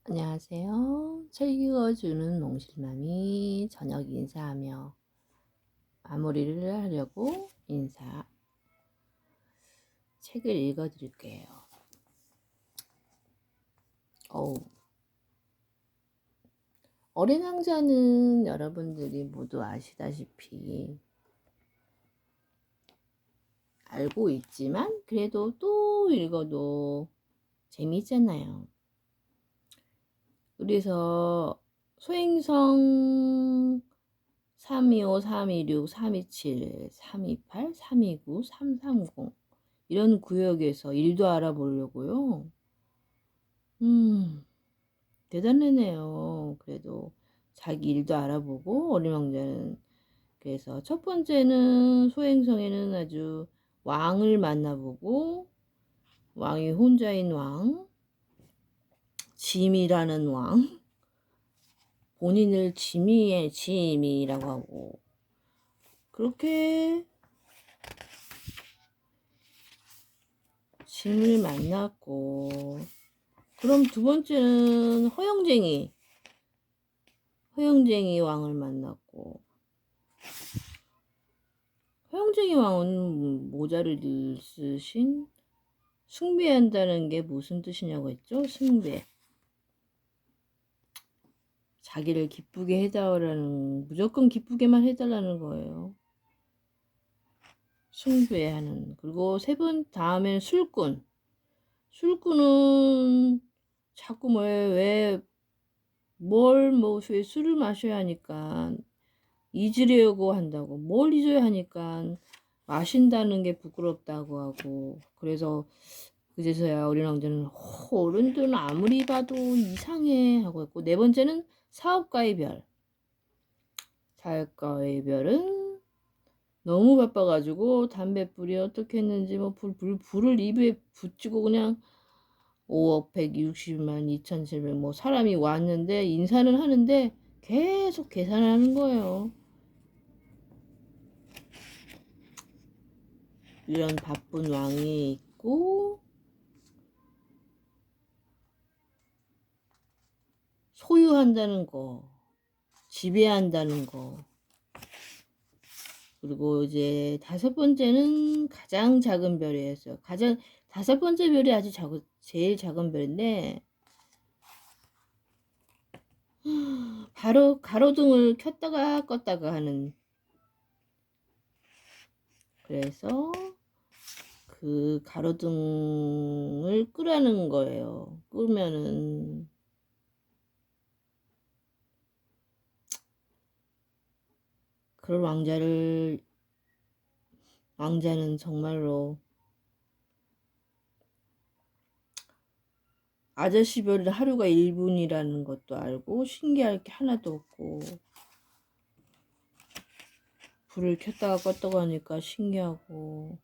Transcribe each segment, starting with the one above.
안녕하세요. 책 읽어주는 몽실맘이 저녁 인사하며 마무리를 하려고 책을 읽어드릴게요. 어린 왕자는 여러분들이 모두 아시다시피 알고 있지만 그래도 또 읽어도 재미있잖아요. 그래서 소행성 325, 326, 327, 328, 329, 330 이런 구역에서 일도 알아보려고요. 대단하네요. 그래도 자기 일도 알아보고 어린 왕자는. 그래서 첫 번째는 소행성에는 아주 왕을 만나보고, 왕이 혼자인 왕, 짐이라는 왕, 본인을 짐이라고 하고, 그렇게 짐을 만났고, 그럼 두 번째는 허영쟁이 왕을 만났고, 허영쟁이 왕은 모자를 쓰신 숭배한다는 게 무슨 뜻이냐고 했죠? 숭배. 자기를 기쁘게 해달라는, 무조건 기쁘게만 해달라는 거예요. 숭배하는. 그리고 세 번 다음에는 술꾼. 술꾼은 자꾸 왜 술을 마셔야 하니까 잊으려고 한다고. 뭘 잊어야 하니까 마신다는 게 부끄럽다고 하고. 그래서 그제서야 어린 왕자는 어른들은 아무리 봐도 이상해 하고 했고, 네 번째는 사업가의 별. 사업가의 별은 너무 바빠가지고 담뱃불이 어떻게 했는지 불을 입에 붙이고 그냥 5억 160만 2,700 사람이 왔는데 인사는 하는데 계속 계산하는 거예요. 이런 바쁜 왕이 있고, 소유한다는 거, 지배한다는 거. 그리고 이제 다섯 번째는 가장 작은 별이었어요. 다섯 번째 별이 제일 작은 별인데, 바로 가로등을 켰다가 껐다가 하는. 그래서 그 가로등을 끄라는 거예요. 끄면은 그럴 왕자는 정말로 아저씨 별은 하루가 1분이라는 것도 알고 신기할 게 하나도 없고, 불을 켰다가 껐다가 하니까 신기하고.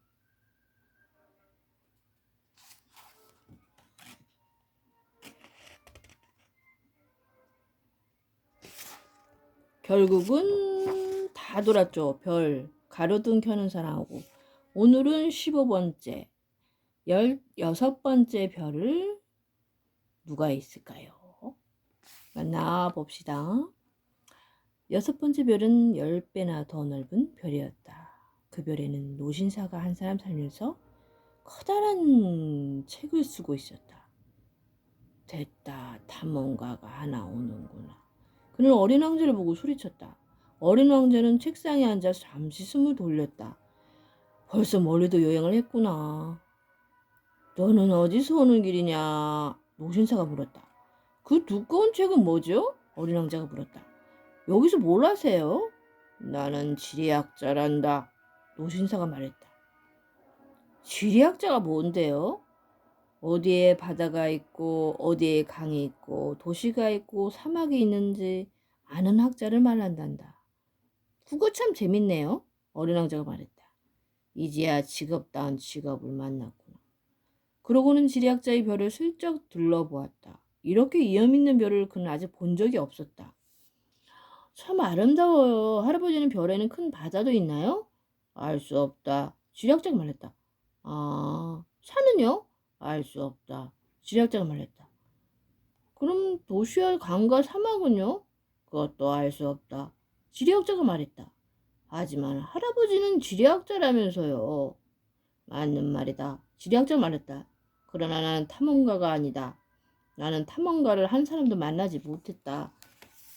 결국은 다 돌았죠. 가로등 켜는 사람하고. 오늘은 15번째 16번째 별을 누가 있을까요? 만나봅시다. 6번째 별은 10배나 더 넓은 별이었다. 그 별에는 노신사가 한 사람 살면서 커다란 책을 쓰고 있었다. 됐다, 탐험가가 하나 오는구나. 그는 어린 왕자를 보고 소리쳤다. 어린 왕자는 책상에 앉아 잠시 숨을 돌렸다. 벌써 멀리도 여행을 했구나. 너는 어디서 오는 길이냐? 노신사가 물었다. 그 두꺼운 책은 뭐죠? 어린 왕자가 물었다. 여기서 뭘 하세요? 나는 지리학자란다. 노신사가 말했다. 지리학자가 뭔데요? 어디에 바다가 있고 어디에 강이 있고 도시가 있고 사막이 있는지 아는 학자를 말한단다. 그거 참 재밌네요. 어린 왕자가 말했다. 이제야 직업다운 직업을 만났구나. 그러고는 지리학자의 별을 슬쩍 둘러보았다. 이렇게 위험 있는 별을 그는 아직 본 적이 없었다. 참 아름다워요. 할아버지는 별에는 큰 바다도 있나요? 알 수 없다. 지리학자가 말했다. 아, 산은요? 알 수 없다. 지리학자가 말했다. 그럼 도시와 강과 사막은요? 그것도 알 수 없다. 지리학자가 말했다. 하지만 할아버지는 지리학자라면서요. 맞는 말이다. 지리학자가 말했다. 그러나 나는 탐험가가 아니다. 나는 탐험가를 한 사람도 만나지 못했다.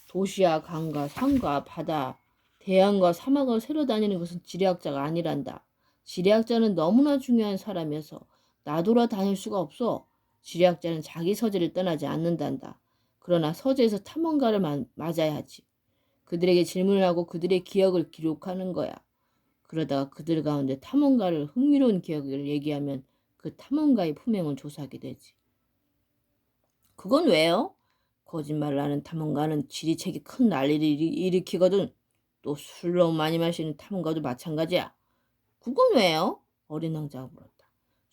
도시와 강과 산과 바다, 대양과 사막을 새러 다니는 것은 지리학자가 아니란다. 지리학자는 너무나 중요한 사람이어서 나돌아 다닐 수가 없어. 지리학자는 자기 서재를 떠나지 않는단다. 그러나 서재에서 탐험가를 맞아야 하지. 그들에게 질문을 하고 그들의 기억을 기록하는 거야. 그러다가 그들 가운데 탐험가를 흥미로운 기억을 얘기하면 그 탐험가의 품행을 조사하게 되지. 그건 왜요? 거짓말을 하는 탐험가는 지리책이 큰 난리를 일으키거든. 또 술 너무 많이 마시는 탐험가도 마찬가지야. 그건 왜요? 어린 왕자가 물었다.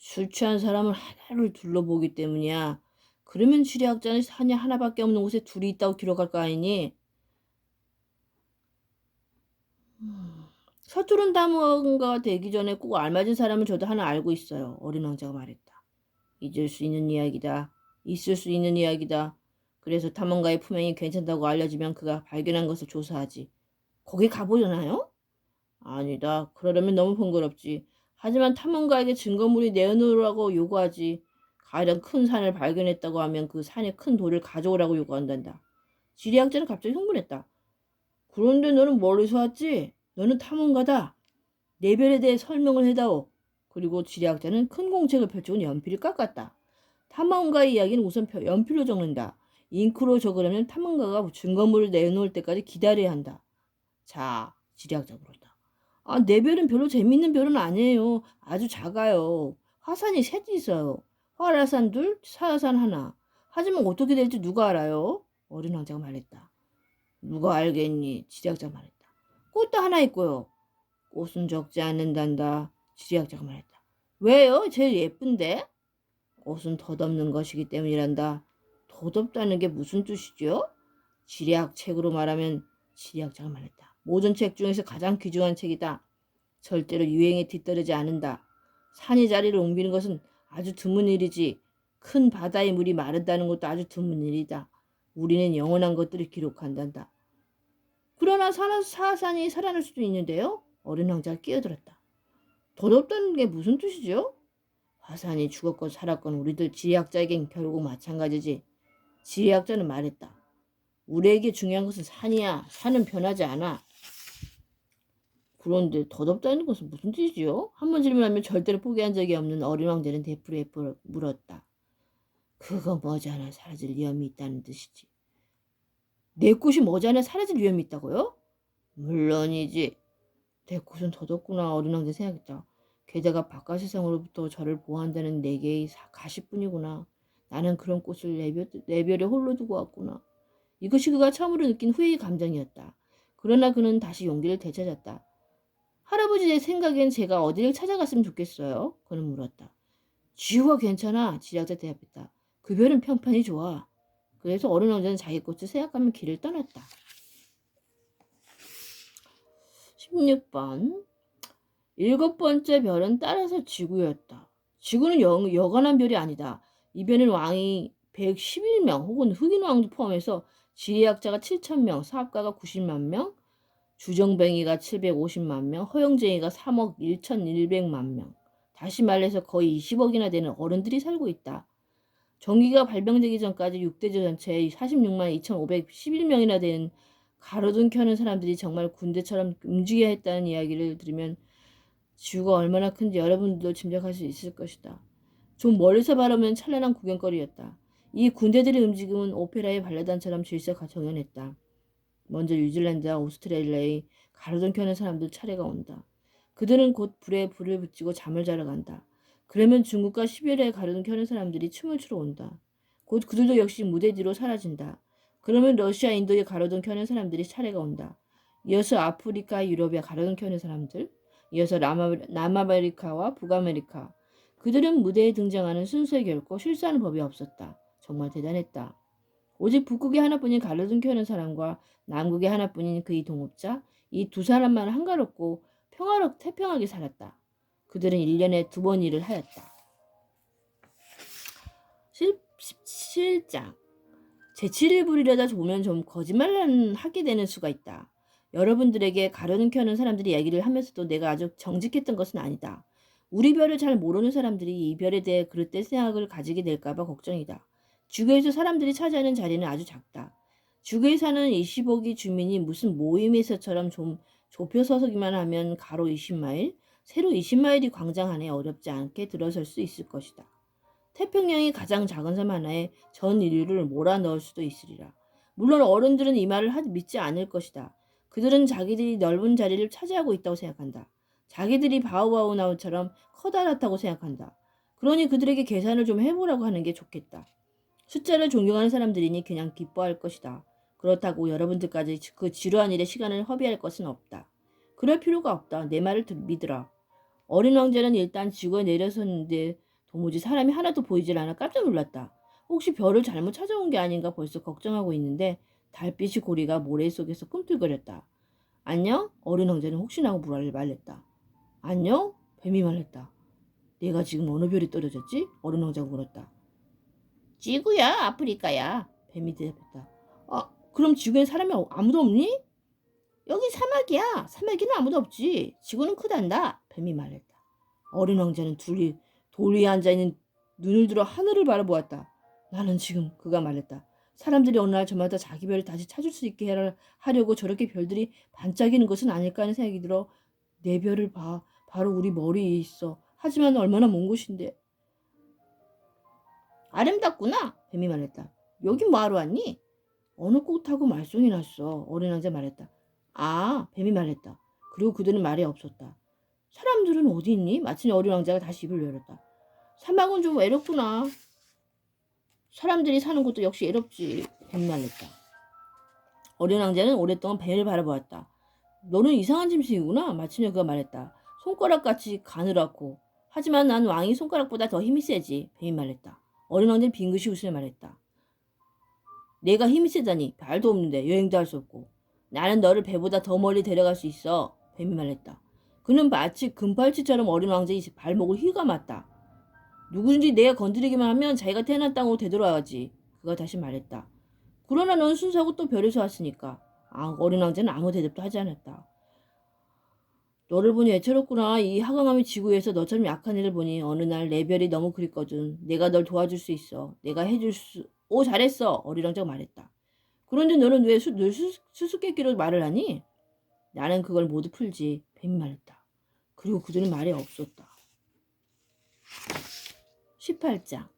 술 취한 사람을 하나를 둘러보기 때문이야. 그러면 지리학자는 산이 하나밖에 없는 곳에 둘이 있다고 기록할 거 아니니? 서투른 탐험가가 되기 전에 꼭 알맞은 사람을 저도 하나 알고 있어요. 어린 왕자가 말했다. 잊을 수 있는 이야기다. 있을 수 있는 이야기다. 그래서 탐험가의 품행이 괜찮다고 알려지면 그가 발견한 것을 조사하지. 거기 가보려나요? 아니다. 그러려면 너무 번거롭지. 하지만 탐험가에게 증거물이 내놓으라고 요구하지. 가령 큰 산을 발견했다고 하면 그 산에 큰 돌을 가져오라고 요구한단다. 지리학자는 갑자기 흥분했다. 그런데 너는 멀리서 왔지? 너는 탐험가다. 내 별에 대해 설명을 해다오. 그리고 지리학자는 큰 공책을 펼치고 연필을 깎았다. 탐험가의 이야기는 우선 연필로 적는다. 잉크로 적으려면 탐험가가 증거물을 내놓을 때까지 기다려야 한다. 자, 지리학자 물었다. 내 별은 별로 재밌는 별은 아니에요. 아주 작아요. 화산이 셋 있어요. 활화산 둘, 사화산 하나. 하지만 어떻게 될지 누가 알아요? 어린 왕자가 말했다. 누가 알겠니? 지리학자가 말했다. 꽃도 하나 있고요. 꽃은 적지 않는단다. 지리학자가 말했다. 왜요? 제일 예쁜데? 꽃은 덧없는 것이기 때문이란다. 덧없다는 게 무슨 뜻이죠? 지리학 책으로 말하면 지리학자가 말했다. 모든 책 중에서 가장 귀중한 책이다. 절대로 유행에 뒤따르지 않는다. 산이 자리를 옮기는 것은 아주 드문 일이지. 큰 바다의 물이 마른다는 것도 아주 드문 일이다. 우리는 영원한 것들을 기록한단다. 그러나 사산이 살아날 수도 있는데요. 어린 왕자가 끼어들었다. 덧없다는 게 무슨 뜻이죠? 화산이 죽었건 살았건 우리들 지리학자에겐 결국 마찬가지지. 지리학자는 말했다. 우리에게 중요한 것은 산이야. 산은 변하지 않아. 그런데 덧없다는 것은 무슨 뜻이지요? 한 번 질문하면 절대로 포기한 적이 없는 어린 왕자는 대풀에 물었다. 그거 머지않아 사라질 위험이 있다는 뜻이지. 내 꽃이 머지않아 사라질 위험이 있다고요? 물론이지. 내 꽃은 덧없구나. 어린 왕자 생각했다. 게다가 바깥 세상으로부터 저를 보호한다는 네 개의 가시뿐이구나. 나는 그런 꽃을 내 별에 홀로 두고 왔구나. 이것이 그가 처음으로 느낀 후회의 감정이었다. 그러나 그는 다시 용기를 되찾았다. 할아버지 내 생각엔 제가 어디를 찾아갔으면 좋겠어요? 그는 물었다. 지우가 괜찮아. 지리학자 대답했다. 그 별은 평판이 좋아. 그래서 어린 왕자는 자기 꽃을 생각하며 길을 떠났다. 16번. 일곱 번째 별은 따라서 지구였다. 지구는 여간한 별이 아니다. 이 별은 왕이 111명 혹은 흑인 왕도 포함해서 지리학자가 7,000명, 사업가가 90만 명, 주정뱅이가 750만 명, 허영쟁이가 3억 1,100만 명. 다시 말해서 거의 20억이나 되는 어른들이 살고 있다. 전기가 발명되기 전까지 6대조 전체에 46만 2,511명이나 되는 가로등 켜는 사람들이 정말 군대처럼 움직여야 했다는 이야기를 들으면 지구가 얼마나 큰지 여러분들도 짐작할 수 있을 것이다. 좀 멀리서 바라보면 찬란한 구경거리였다. 이 군대들의 움직임은 오페라의 발레단처럼 질서가 정연했다. 먼저 뉴질랜드와 오스트레일리아의 가로등 켜는 사람들 차례가 온다. 그들은 곧 불에 불을 붙이고 잠을 자러 간다. 그러면 중국과 시베리아의 가로등 켜는 사람들이 춤을 추러 온다. 곧 그들도 역시 무대 뒤로 사라진다. 그러면 러시아, 인도의 가로등 켜는 사람들이 차례가 온다. 이어서 아프리카, 유럽의 가로등 켜는 사람들, 이어서 남아메리카와 북아메리카. 그들은 무대에 등장하는 순서에 결코 실수하는 법이 없었다. 정말 대단했다. 오직 북극의 하나뿐인 가로등 켜는 사람과 남극의 하나뿐인 그의 동업자, 이 두 사람만 한가롭고 태평하게 살았다. 그들은 1년에 2번 일을 하였다. 17장. 재치를 부리려다 보면 좀 거짓말을 하게 되는 수가 있다. 여러분들에게 가려는 켜는 사람들이 이야기를 하면서도 내가 아주 정직했던 것은 아니다. 우리 별을 잘 모르는 사람들이 이 별에 대해 그릇된 생각을 가지게 될까봐 걱정이다. 주교에서 사람들이 차지하는 자리는 아주 작다. 주교에 사는 20억이 주민이 무슨 모임에서처럼 좀 좁혀서기만 하면 가로 20마일, 세로 20마일이 광장 안에 어렵지 않게 들어설 수 있을 것이다. 태평양이 가장 작은 섬 하나에 전 인류를 몰아넣을 수도 있으리라. 물론 어른들은 이 말을 믿지 않을 것이다. 그들은 자기들이 넓은 자리를 차지하고 있다고 생각한다. 자기들이 바우바우나우처럼 커다랗다고 생각한다. 그러니 그들에게 계산을 좀 해보라고 하는 게 좋겠다. 숫자를 존경하는 사람들이니 그냥 기뻐할 것이다. 그렇다고 여러분들까지 그 지루한 일에 시간을 허비할 것은 없다. 그럴 필요가 없다. 내 말을 믿으라. 어린 왕자는 일단 지구에 내려섰는데 도무지 사람이 하나도 보이질 않아 깜짝 놀랐다. 혹시 별을 잘못 찾아온 게 아닌가 벌써 걱정하고 있는데 달빛이 고리가 모래 속에서 꿈틀거렸다. 안녕? 어린 왕자는 혹시나 하고 말했다. 안녕? 뱀이 말했다. 내가 지금 어느 별이 떨어졌지? 어린 왕자가 물었다. 지구야, 아프리카야. 뱀이 대답했다. 아, 그럼 지구엔 사람이 아무도 없니? 여기 사막이야. 사막에는 아무도 없지. 지구는 크단다. 뱀이 말했다. 어린 왕자는 돌 위에 앉아있는 눈을 들어 하늘을 바라보았다. 나는 지금 그가 말했다. 사람들이 어느 날 저마다 자기 별을 다시 찾을 수 있게 하려고 저렇게 별들이 반짝이는 것은 아닐까 하는 생각이 들어 내 별을 봐. 바로 우리 머리에 있어. 하지만 얼마나 먼 곳인데. 아름답구나. 뱀이 말했다. 여긴 뭐하러 왔니? 어느 꽃하고 말썽이 났어. 어린 왕자 말했다. 아, 뱀이 말했다. 그리고 그들은 말이 없었다. 사람들은 어디 있니? 마침 어린 왕자가 다시 입을 열었다. 사막은 좀 외롭구나. 사람들이 사는 곳도 역시 외롭지. 뱀이 말했다. 어린 왕자는 오랫동안 뱀을 바라보았다. 너는 이상한 짐승이구나. 마침내 그가 말했다. 손가락같이 가늘었고. 하지만 난 왕이 손가락보다 더 힘이 세지. 뱀이 말했다. 어린 왕자는 빙긋이 웃으며 말했다. 내가 힘이 세다니 발도 없는데 여행도 할 수 없고 나는 너를 배보다 더 멀리 데려갈 수 있어. 뱀이 말했다. 그는 마치 금팔찌처럼 어린 왕자의 발목을 휘감았다. 누구든지 내가 건드리기만 하면 자기가 태어난 땅으로 되돌아가지. 그가 다시 말했다. 그러나 넌 순수하고 또 별에서 왔으니까. 아, 어린 왕자는 아무 대답도 하지 않았다. 너를 보니 애처롭구나. 이 하강함의 지구에서 너처럼 약한 애를 보니 어느 날 내 별이 너무 그립거든. 내가 널 도와줄 수 있어. 내가 해줄 수... 오, 잘했어. 어린 왕자가 말했다. 그런데 너는 왜 늘 수수께끼로 말을 하니? 나는 그걸 모두 풀지. 뱀이 말했다. 그리고 그들은 말이 없었다. 18장.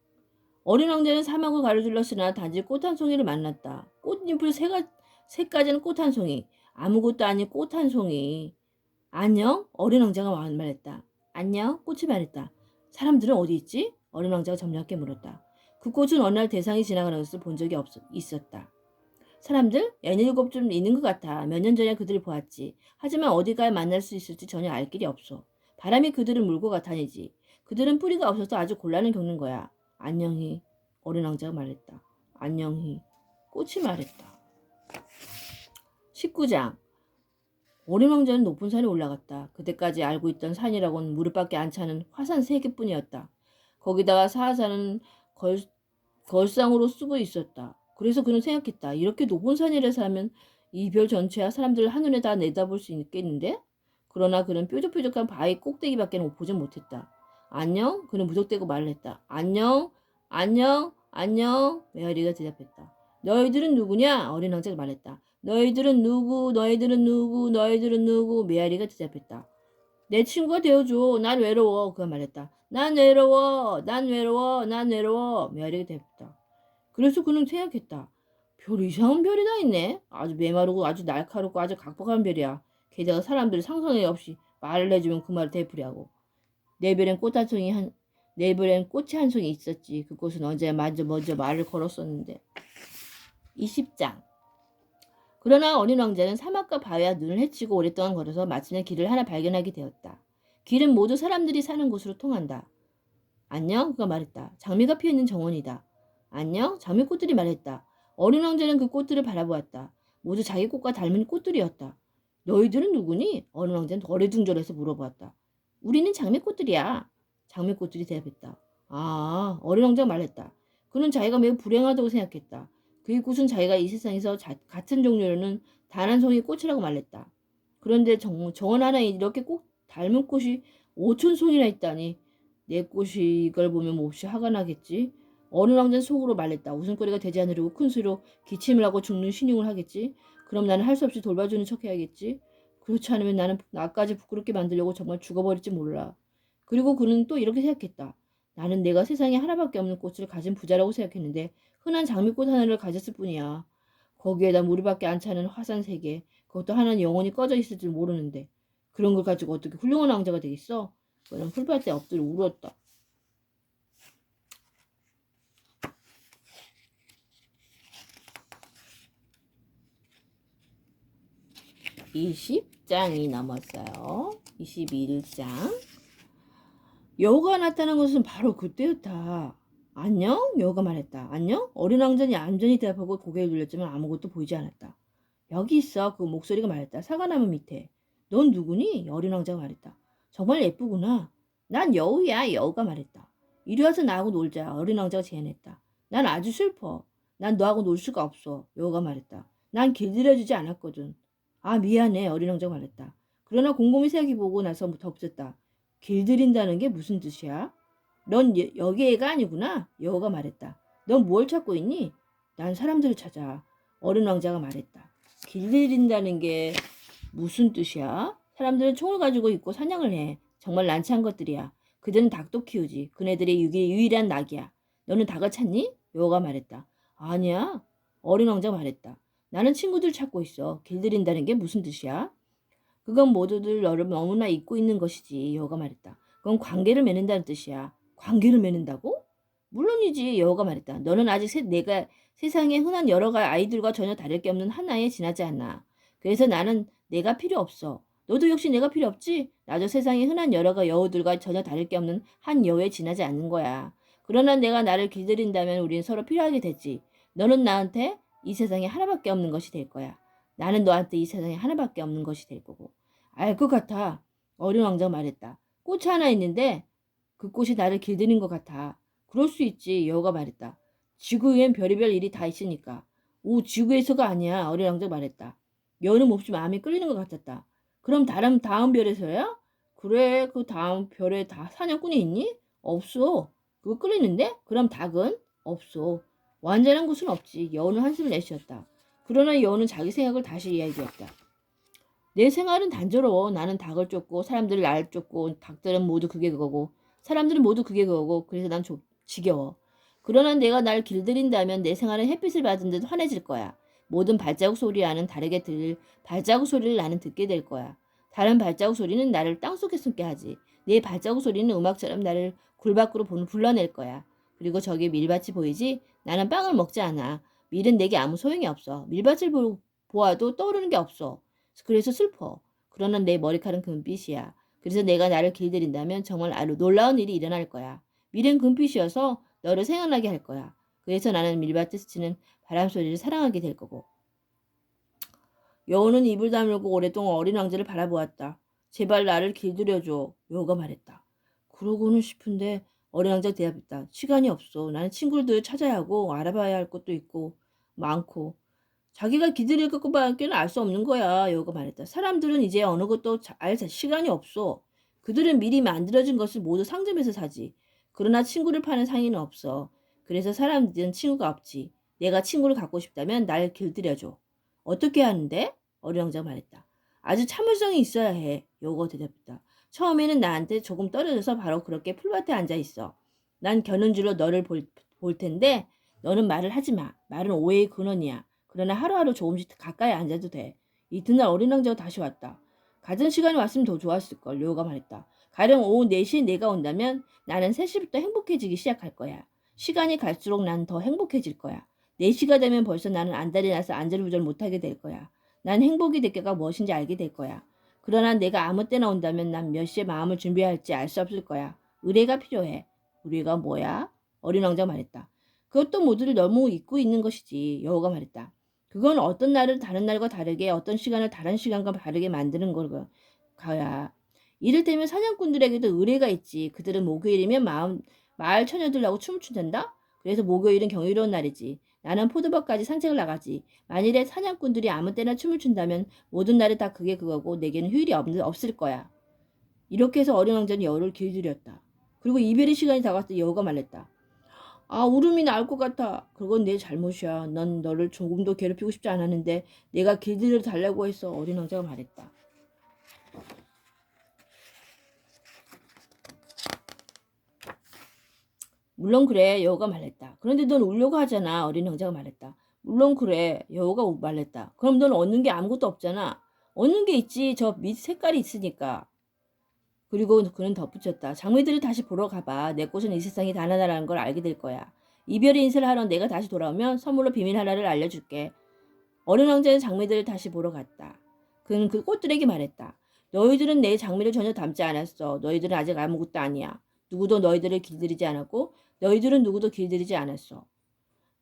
어린 왕자는 사막을 가로질렀으나 단지 꽃 한 송이를 만났다. 꽃잎을 세 가지는 꽃 한 송이. 아무것도 아닌 꽃 한 송이. 안녕? 어린 왕자가 말했다. 안녕? 꽃이 말했다. 사람들은 어디 있지? 어린 왕자가 점잖게 물었다. 그 꽃은 어느 날 대상이 지나가는 것을 본 적이 있었다. 사람들? 17 좀 있는 것 같아. 몇 년 전에 그들을 보았지. 하지만 어디가에 만날 수 있을지 전혀 알 길이 없어. 바람이 그들을 물고 다니지. 그들은 뿌리가 없어서 아주 곤란을 겪는 거야. 안녕히. 어린 왕자가 말했다. 안녕히. 꽃이 말했다. 19장. 어린 왕자는 높은 산에 올라갔다. 그때까지 알고 있던 산이라고는 무릎밖에 안 차는 화산 3개뿐이었다. 거기다가 사하산은 걸상으로 쓰고 있었다. 그래서 그는 생각했다. 이렇게 높은 산이라서 하면 이 별 전체와 사람들을 한눈에 다 내다볼 수 있겠는데? 그러나 그는 뾰족뾰족한 바위 꼭대기밖에 보지 못했다. 안녕? 그는 무턱대고 말을 했다. 안녕? 안녕? 안녕? 메아리가 대답했다. 너희들은 누구냐? 어린 왕자가 말했다. 너희들은 누구? 너희들은 누구? 너희들은 누구? 메아리가 대답했다. 내 친구가 되어줘. 난 외로워. 그가 말했다. 난 외로워. 난 외로워. 난 외로워. 메아리가 대답했다. 그래서 그는 생각했다. 별 이상한 별이 다 있네. 아주 메마르고 아주 날카롭고 아주 각박한 별이야. 게다가 사람들이 상상이 없이 말을 해주면 그 말을 되풀이하고. 내 별엔 꽃이 한 송이 있었지. 그곳은 언제 먼저 말을 걸었었는데. 20장. 그러나 어린 왕자는 사막과 바위와 눈을 헤치고 오랫동안 걸어서 마침내 길을 하나 발견하게 되었다. 길은 모두 사람들이 사는 곳으로 통한다. 안녕? 그가 말했다. 장미가 피어있는 정원이다. 안녕? 장미꽃들이 말했다. 어린 왕자는 그 꽃들을 바라보았다. 모두 자기 꽃과 닮은 꽃들이었다. 너희들은 누구니? 어린 왕자는 어리둥절해서 물어보았다. 우리는 장미꽃들이야. 장미꽃들이 대답했다. 아, 어린 왕자가 말했다. 그는 자기가 매우 불행하다고 생각했다. 그 꽃은 자기가 이 세상에서 같은 종류로는 단 한 송이 꽃이라고 말했다. 그런데 정원 하나에 이렇게 꼭 닮은 꽃이 5천 송이나 있다니. 내 꽃이 이걸 보면 몹시 화가 나겠지. 어느 왕자는 속으로 말했다. 웃음거리가 되지 않으려고 큰 소리로 기침을 하고 죽는 신용을 하겠지. 그럼 나는 할 수 없이 돌봐주는 척 해야겠지. 그렇지 않으면 나는 나까지 부끄럽게 만들려고 정말 죽어버릴지 몰라. 그리고 그는 또 이렇게 생각했다. 나는 내가 세상에 하나밖에 없는 꽃을 가진 부자라고 생각했는데 흔한 장미꽃 하나를 가졌을 뿐이야. 거기에다 무리밖에 안 차는 화산 3개, 그것도 하나는 영원히 꺼져 있을 줄 모르는데 그런 걸 가지고 어떻게 훌륭한 왕자가 되겠어? 그는 풀밭에 엎드려 울었다. (20장이) 넘었어요. 21장. 여우가 나타난 것은 바로 그때였다. 안녕? 여우가 말했다. 안녕? 어린 왕자는 얌전히 대답하고 고개를 돌렸지만 아무것도 보이지 않았다. 여기 있어. 그 목소리가 말했다. 사과나무 밑에. 넌 누구니? 어린 왕자가 말했다. 정말 예쁘구나. 난 여우야. 여우가 말했다. 이리 와서 나하고 놀자. 어린 왕자가 제안했다. 난 아주 슬퍼. 난 너하고 놀 수가 없어. 여우가 말했다. 난 길들여주지 않았거든. 아, 미안해. 어린 왕자가 말했다. 그러나 곰곰이 생각해보고 나서 덧붙였다. 길들인다는 게 무슨 뜻이야? 넌 여기 애가 아니구나. 여우가 말했다. 넌 뭘 찾고 있니? 난 사람들을 찾아. 어린 왕자가 말했다. 길들인다는 게 무슨 뜻이야? 사람들은 총을 가지고 있고 사냥을 해. 정말 난처한 것들이야. 그들은 닭도 키우지. 그네들의 유일한 낙이야. 너는 닭을 찾니? 여우가 말했다. 아니야. 어린 왕자가 말했다. 나는 친구들 찾고 있어. 길들인다는 게 무슨 뜻이야? 그건 모두들 너를 너무나 잊고 있는 것이지. 여우가 말했다. 그건 관계를 맺는다는 뜻이야. 관계를 맺는다고? 물론이지. 여우가 말했다. 너는 아직 내가 세상에 흔한 여러 가지 아이들과 전혀 다를 게 없는 하나에 지나지 않아. 그래서 나는 내가 필요 없어. 너도 역시 내가 필요 없지? 나도 세상에 흔한 여러 가지 여우들과 전혀 다를 게 없는 한 여우에 지나지 않는 거야. 그러나 내가 나를 길들인다면 우린 서로 필요하게 됐지. 너는 나한테 이 세상에 하나밖에 없는 것이 될 거야. 나는 너한테 이 세상에 하나밖에 없는 것이 될 거고. 알 것 같아. 어린 왕자가 말했다. 꽃이 하나 있는데 그 꽃이 나를 길들인 것 같아. 그럴 수 있지. 여우가 말했다. 지구엔 별의별 일이 다 있으니까. 오, 지구에서가 아니야. 어린 왕자가 말했다. 여우는 몹시 마음이 끌리는 것 같았다. 그럼 다음 별에서야? 그래, 그 다음 별에 다 사냥꾼이 있니? 없어. 그거 끌리는데? 그럼 닭은? 없어. 완전한 곳은 없지. 여우는 한숨을 내쉬었다. 그러나 여우는 자기 생각을 다시 이야기했다. 내 생활은 단조로워. 나는 닭을 쫓고 사람들을 날 쫓고 닭들은 모두 그게 그거고 사람들은 모두 그게 그거고 그래서 난 지겨워. 그러나 내가 날 길들인다면 내 생활은 햇빛을 받은 듯 환해질 거야. 모든 발자국 소리와는 다르게 들릴 발자국 소리를 나는 듣게 될 거야. 다른 발자국 소리는 나를 땅속에 숨게 하지. 내 발자국 소리는 음악처럼 나를 굴 밖으로 불러낼 거야. 그리고 저기 밀밭이 보이지? 나는 빵을 먹지 않아. 밀은 내게 아무 소용이 없어. 밀밭을 보아도 떠오르는 게 없어. 그래서 슬퍼. 그러나 내 머리칼은 금빛이야. 그래서 내가 나를 길들인다면 정말 아주 놀라운 일이 일어날 거야. 밀은 금빛이어서 너를 생각나게 할 거야. 그래서 나는 밀밭에 스치는 바람 소리를 사랑하게 될 거고. 여우는 입을 다물고 오랫동안 어린 왕자를 바라보았다. 제발 나를 길들여줘. 여우가 말했다. 그러고는 싶은데 어린 왕자가 대답했다. 시간이 없어. 나는 친구들 찾아야 하고 알아봐야 할 것도 있고 많고. 자기가 기다릴 것밖에는 알 수 없는 거야. 여우가 말했다. 사람들은 이제 어느 것도 알 시간이 없어. 그들은 미리 만들어진 것을 모두 상점에서 사지. 그러나 친구를 파는 상인은 없어. 그래서 사람들은 친구가 없지. 내가 친구를 갖고 싶다면 날 길들여줘. 어떻게 하는데? 어린 왕자가 말했다. 아주 참을성이 있어야 해. 여우가 대답했다. 처음에는 나한테 조금 떨어져서 바로 그렇게 풀밭에 앉아 있어. 난 겨눈질로 너를 볼 텐데 너는 말을 하지 마. 말은 오해의 근원이야. 그러나 하루하루 조금씩 가까이 앉아도 돼. 이튿날 어린 왕자가 다시 왔다. 같은 시간에 왔으면 더 좋았을걸. 여우가 말했다. 가령 오후 4시에 내가 온다면 나는 3시부터 행복해지기 시작할 거야. 시간이 갈수록 난 더 행복해질 거야. 4시가 되면 벌써 나는 안달이 나서 안절부절 못하게 될 거야. 난 행복이 대가가 무엇인지 알게 될 거야. 그러나 내가 아무 때나 온다면 난 몇 시에 마음을 준비해야 할지 알 수 없을 거야. 의뢰가 필요해. 의뢰가 뭐야? 어린 왕자가 말했다. 그것도 모두를 너무 잊고 있는 것이지. 여우가 말했다. 그건 어떤 날을 다른 날과 다르게 어떤 시간을 다른 시간과 다르게 만드는 거야. 이를테면 사냥꾼들에게도 의뢰가 있지. 그들은 목요일이면 마을 처녀들하고 춤을 춘단다. 그래서 목요일은 경이로운 날이지. 나는 포도밭까지 산책을 나가지. 만일에 사냥꾼들이 아무 때나 춤을 춘다면 모든 날이 다 그게 그거고 내게는 휴일이 없을 거야. 이렇게 해서 어린 왕자는 여우를 길들였다. 그리고 이별의 시간이 다가왔을 때 여우가 말했다. 아, 울음이 나올 것 같아. 그건 내 잘못이야. 넌 너를 조금도 괴롭히고 싶지 않았는데 내가 길들여 달라고 해서. 어린 왕자가 말했다. 물론 그래. 여우가 말했다. 그런데 넌 울려고 하잖아. 어린 왕자가 말했다. 물론 그래. 여우가 말했다. 그럼 넌 얻는 게 아무것도 없잖아. 얻는 게 있지. 저 밑 색깔이 있으니까. 그리고 그는 덧붙였다. 장미들을 다시 보러 가봐. 내 꽃은 이 세상이 단 하나라는 걸 알게 될 거야. 이별의 인사를 하러 내가 다시 돌아오면 선물로 비밀 하나를 알려줄게. 어린 왕자는 장미들을 다시 보러 갔다. 그는 그 꽃들에게 말했다. 너희들은 내 장미를 전혀 닮지 않았어. 너희들은 아직 아무것도 아니야. 누구도 너희들을 길들이지 않았고 너희들은 누구도 길들이지 않았어.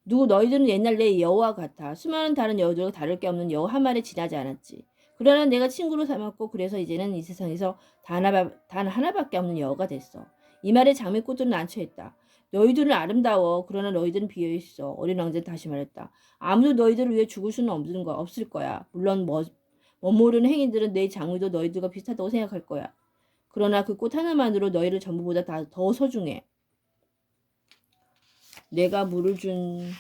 너희들은 옛날 내 여우와 같아. 수많은 다른 여우들과 다를 게 없는 여우 한 마리 지나지 않았지. 그러나 내가 친구로 삼았고 그래서 이제는 이 세상에서 단 하나밖에 없는 여우가 됐어. 이 말에 장미꽃들은 난처했다. 너희들은 아름다워. 그러나 너희들은 비어있어. 어린 왕자는 다시 말했다. 아무도 너희들을 위해 죽을 수는 없을 거야. 물론 모르는 행인들은 내 장미도 너희들과 비슷하다고 생각할 거야. 그러나 그 꽃 하나만으로 너희를 전부보다 더 소중해. 내가 물을 준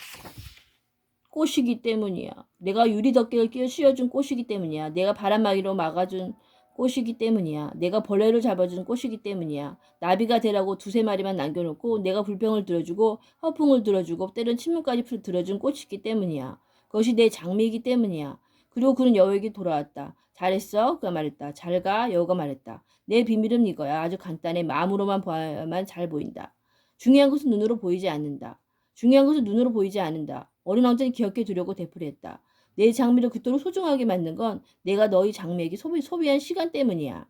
꽃이기 때문이야. 내가 유리 덮개를 씌워준 꽃이기 때문이야. 내가 바람막이로 막아준 꽃이기 때문이야. 내가 벌레를 잡아준 꽃이기 때문이야. 나비가 되라고 두세 마리만 남겨놓고 내가 불평을 들어주고 허풍을 들어주고 때론 침묵까지 들어준 꽃이기 때문이야. 그것이 내 장미이기 때문이야. 그리고 그는 여우에게 돌아왔다. 잘했어? 그가 말했다. 잘가? 여우가 말했다. 내 비밀은 이거야. 아주 간단해. 마음으로만 봐야만 잘 보인다. 중요한 것은 눈으로 보이지 않는다. 어린 왕자는 기억해 두려고 되풀이했다. 내 장미를 그토록 소중하게 만든 건 내가 너희 장미에게 소비한 시간 때문이야.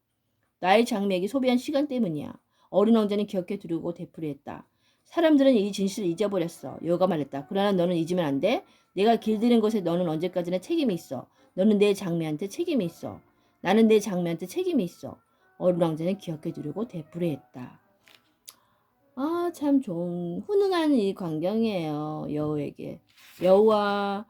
나의 장미에게 소비한 시간 때문이야. 어린 왕자는 기억해 두려고 되풀이했다. 사람들은 이 진실을 잊어버렸어. 여우가 말했다. 그러나 너는 잊으면 안 돼. 내가 길들인 것에 너는 언제까지나 책임이 있어. 너는 내 장미한테 책임이 있어. 나는 내 장미한테 책임이 있어. 어린 왕자는 기억해 두려고 되풀이했다. 아, 참 좋은 훈훈한 이 광경이에요. 여우에게. 여우와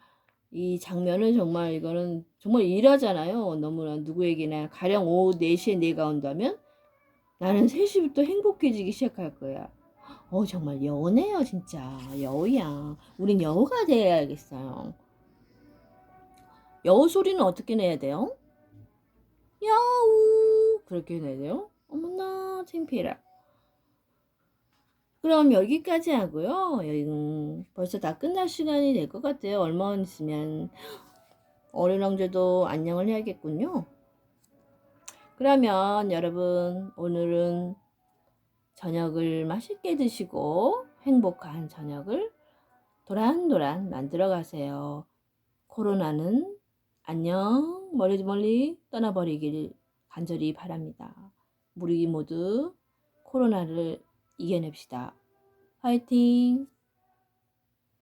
이 장면은 정말 이거는 정말 일하잖아요. 너무나 누구에게나 가령 오후 4시에 내가 온다면 나는 3시부터 행복해지기 시작할 거야. 정말 여우네요, 진짜. 여우야. 우린 여우가 돼야겠어요. 여우 소리는 어떻게 내야 돼요? 여우. 그렇게 내야 돼요? 어머나, 창피해라. 그럼 여기까지 하고요. 벌써 다 끝날 시간이 될 것 같아요. 얼마 있으면 어린 왕자도 안녕을 해야겠군요. 그러면 여러분 오늘은 저녁을 맛있게 드시고 행복한 저녁을 도란도란 만들어 가세요. 코로나는 안녕 멀리 떠나버리길 간절히 바랍니다. 우리 모두 코로나를 이겨냅시다. 화이팅!